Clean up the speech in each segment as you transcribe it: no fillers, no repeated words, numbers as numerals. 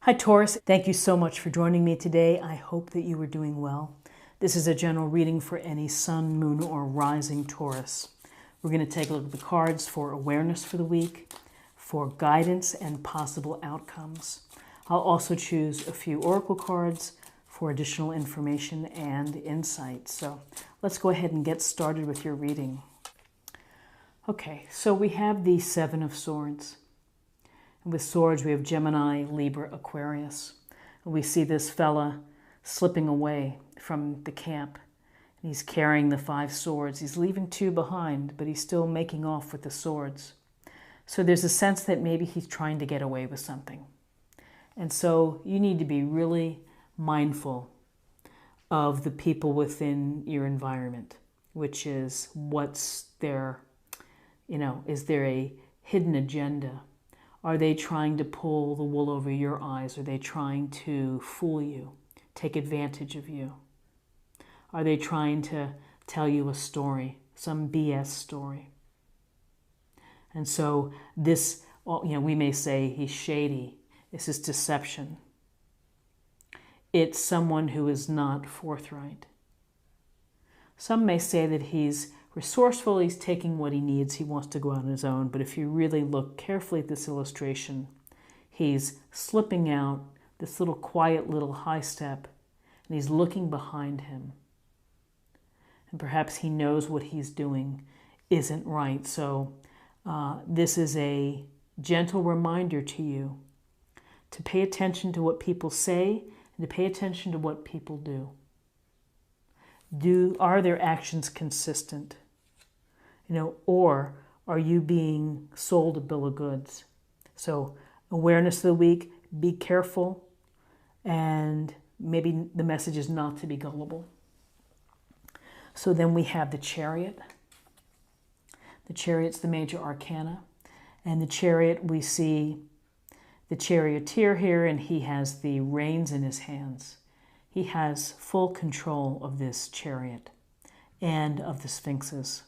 Hi Taurus, thank you so much for joining me today. I hope that you are doing well. This is a general reading for any sun, moon, or rising Taurus. We're going to take a look at the cards for awareness for the week, for guidance and possible outcomes. I'll also choose a few oracle cards for additional information and insight. So let's go ahead and get started with your reading. Okay, so we have the Seven of Swords. And with swords, we have Gemini, Libra, Aquarius. And we see this fella slipping away from the camp. And he's carrying the 5 swords. He's leaving 2 behind, but he's still making off with the swords. So there's a sense that maybe he's trying to get away with something. And so you need to be really mindful of the people within your environment, which is what's their, is there a hidden agenda? Are they trying to pull the wool over your eyes? Are they trying to fool you, take advantage of you? Are they trying to tell you a story, some BS story? And so this, we may say he's shady. This is deception. It's someone who is not forthright. Some may say that he's resourceful, he's taking what he needs, he wants to go out on his own. But if you really look carefully at this illustration, he's slipping out this little quiet little high step, and he's looking behind him. And perhaps he knows what he's doing isn't right. So this is a gentle reminder to you to pay attention to what people say and to pay attention to what people do. Are their actions consistent? Or are you being sold a bill of goods? So awareness of the week, be careful, and maybe the message is not to be gullible. So then we have the Chariot. The Chariot's the major arcana. And the Chariot, we see the charioteer here, and he has the reins in his hands. He has full control of this chariot and of the sphinxes.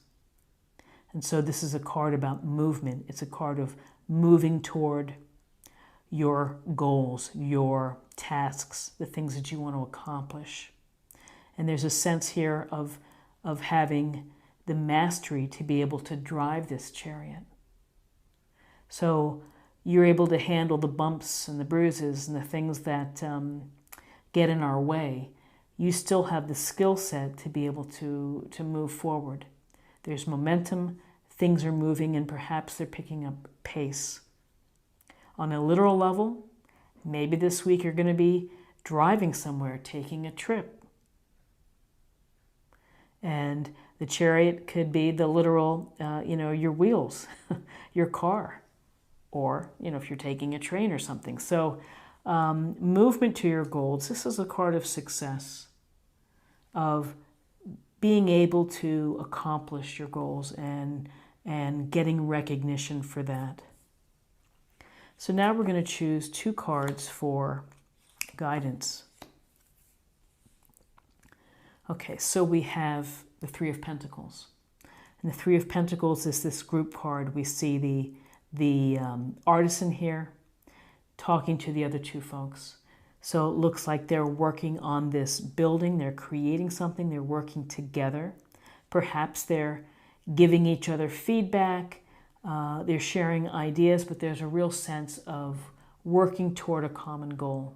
And so this is a card about movement. It's a card of moving toward your goals, your tasks, the things that you want to accomplish. And there's a sense here of having the mastery to be able to drive this chariot. So you're able to handle the bumps and the bruises and the things that get in our way. You still have the skill set to be able to move forward. There's momentum, things are moving, and perhaps they're picking up pace. On a literal level, maybe this week you're going to be driving somewhere, taking a trip. And the chariot could be the literal, your wheels, your car, or, if you're taking a train or something. So movement to your goals. This is a card of success, of being able to accomplish your goals and getting recognition for that. So now we're going to choose 2 cards for guidance. Okay, so we have the 3 of Pentacles. And the 3 of Pentacles is this group card. We see the artisan here talking to the other 2 folks. So it looks like they're working on this building, they're creating something, they're working together. Perhaps they're giving each other feedback, they're sharing ideas, but there's a real sense of working toward a common goal.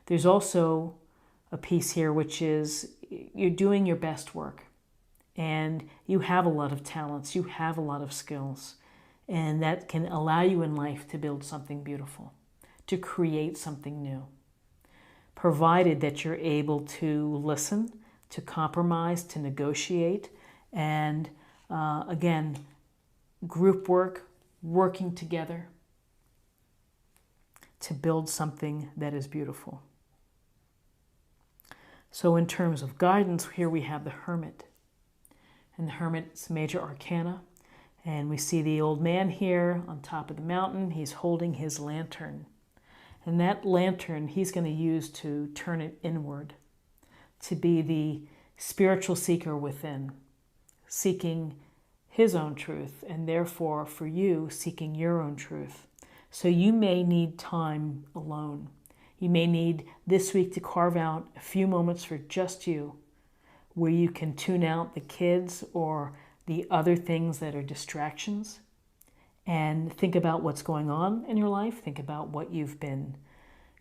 There's also a piece here which is you're doing your best work, and you have a lot of talents, you have a lot of skills, and that can allow you in life to build something beautiful, to create something new, provided that you're able to listen, to compromise, to negotiate, and again, group work, working together to build something that is beautiful. So in terms of guidance, here we have the Hermit. And the Hermit's major arcana. And we see the old man here on top of the mountain. He's holding his lantern. And that lantern he's going to use to turn it inward, to be the spiritual seeker within, seeking his own truth, and therefore for you, seeking your own truth. So you may need time alone. You may need this week to carve out a few moments for just you, where you can tune out the kids or the other things that are distractions and think about what's going on in your life. Think about what you've been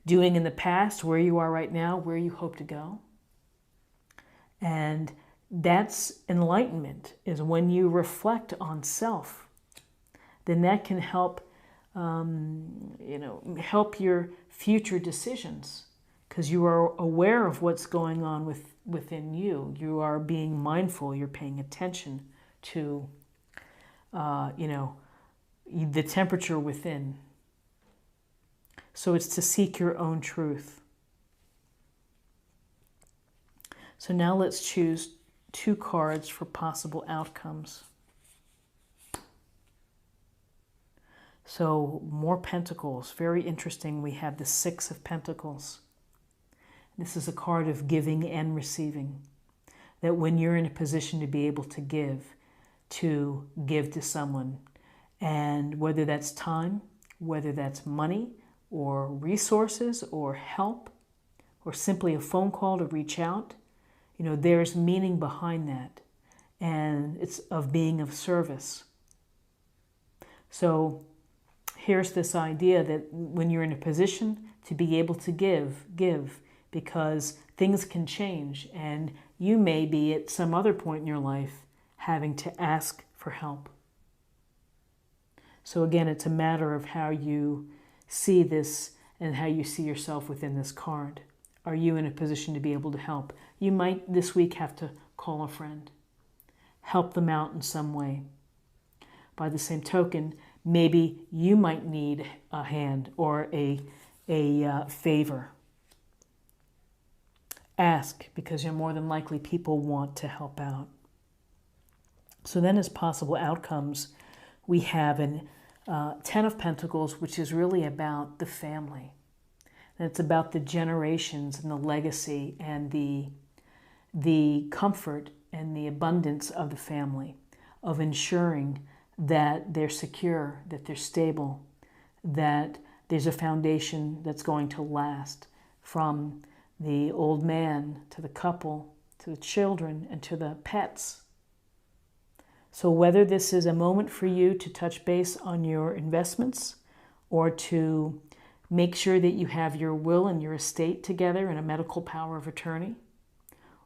doing in the past, where you are right now, where you hope to go. And that's enlightenment, is when you reflect on self. Then that can help, help your future decisions, because you are aware of what's going on within you. You are being mindful. You're paying attention to, the temperature within. So it's to seek your own truth. So now let's choose 2 cards for possible outcomes. So more pentacles, very interesting. We have the 6 of Pentacles. This is a card of giving and receiving. That when you're in a position to be able to give to someone, and whether that's time, whether that's money, or resources, or help, or simply a phone call to reach out, there's meaning behind that, and it's of being of service. So here's this idea that when you're in a position to be able to give, because things can change, and you may be at some other point in your life having to ask for help. So again, it's a matter of how you see this and how you see yourself within this card. Are you in a position to be able to help? You might this week have to call a friend, help them out in some way. By the same token, maybe you might need a hand or a favor. Ask, because you're more than likely people want to help out. So then as possible outcomes, we have an 10 of Pentacles, which is really about the family. And it's about the generations and the legacy and the comfort and the abundance of the family, of ensuring that they're secure, that they're stable, that there's a foundation that's going to last, from the old man to the couple, to the children, and to the pets. So whether this is a moment for you to touch base on your investments, or to make sure that you have your will and your estate together in a medical power of attorney,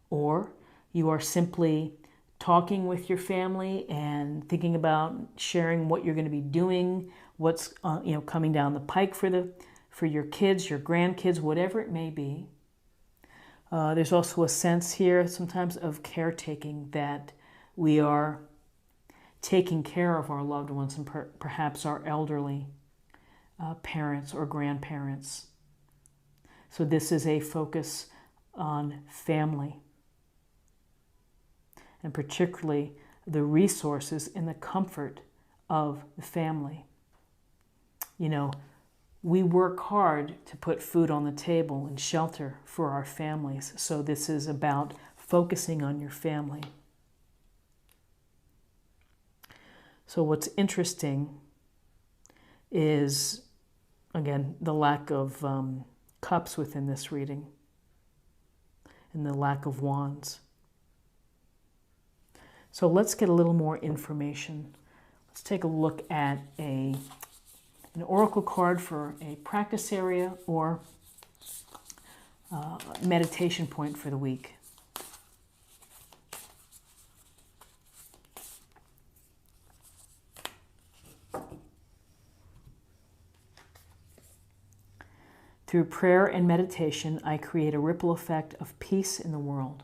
or you are simply talking with your family and thinking about sharing what you're going to be doing, what's coming down the pike for your kids, your grandkids, whatever it may be. There's also a sense here sometimes of caretaking, that we are taking care of our loved ones and perhaps our elderly parents or grandparents. So this is a focus on family, and particularly the resources and the comfort of the family. We work hard to put food on the table and shelter for our families. So this is about focusing on your family. So what's interesting is, again, the lack of cups within this reading, and the lack of wands. So let's get a little more information. Let's take a look at an oracle card for a practice area or meditation point for the week. Through prayer and meditation, I create a ripple effect of peace in the world.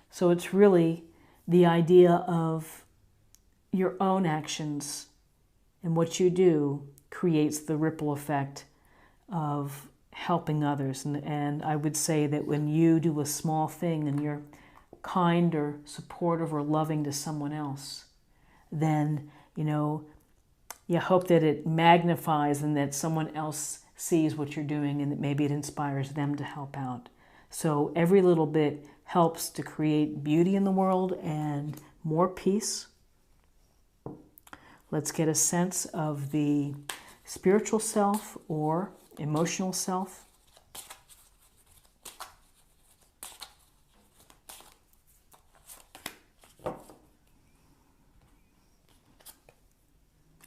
So it's really the idea of your own actions, and what you do creates the ripple effect of helping others. And I would say that when you do a small thing and you're kind or supportive or loving to someone else, then, you hope that it magnifies and that someone else sees what you're doing, and that maybe it inspires them to help out. So every little bit helps to create beauty in the world and more peace. Let's get a sense of the spiritual self or emotional self.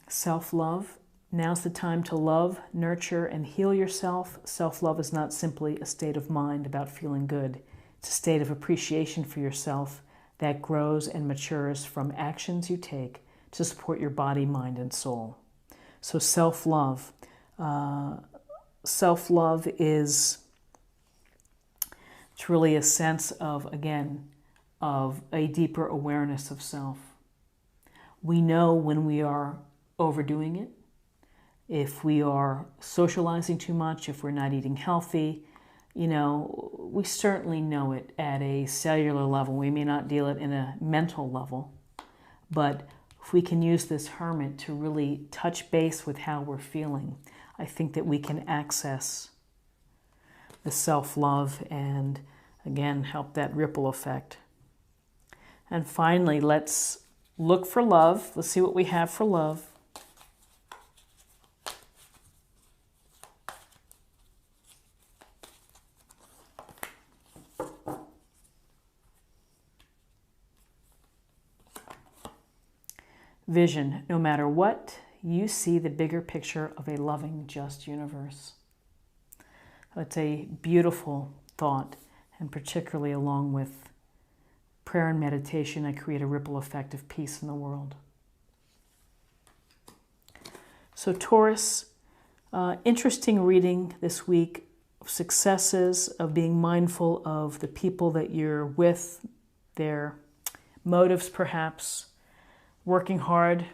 Self-love. Now's the time to love, nurture, and heal yourself. Self-love is not simply a state of mind about feeling good. It's a state of appreciation for yourself that grows and matures from actions you take to support your body, mind, and soul. So self-love. Self-love is, it's really a sense of, again, of a deeper awareness of self. We know when we are overdoing it, if we are socializing too much, if we're not eating healthy. You know, we certainly know it at a cellular level. We may not deal it in a mental level, but if we can use this hermit to really touch base with how we're feeling, I think that we can access the self-love and, again, help that ripple effect. And finally, let's look for love. Let's see what we have for love. Vision. No matter what, you see the bigger picture of a loving, just universe. It's a beautiful thought, and particularly along with prayer and meditation, I create a ripple effect of peace in the world. So Taurus, interesting reading this week of successes, of being mindful of the people that you're with, their motives perhaps, working hard,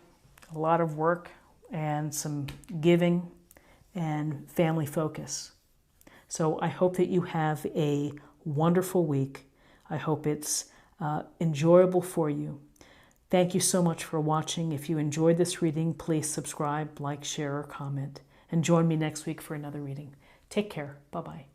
a lot of work, and some giving and family focus. So I hope that you have a wonderful week. I hope it's enjoyable for you. Thank you so much for watching. If you enjoyed this reading, please subscribe, like, share, or comment. And join me next week for another reading. Take care. Bye-bye.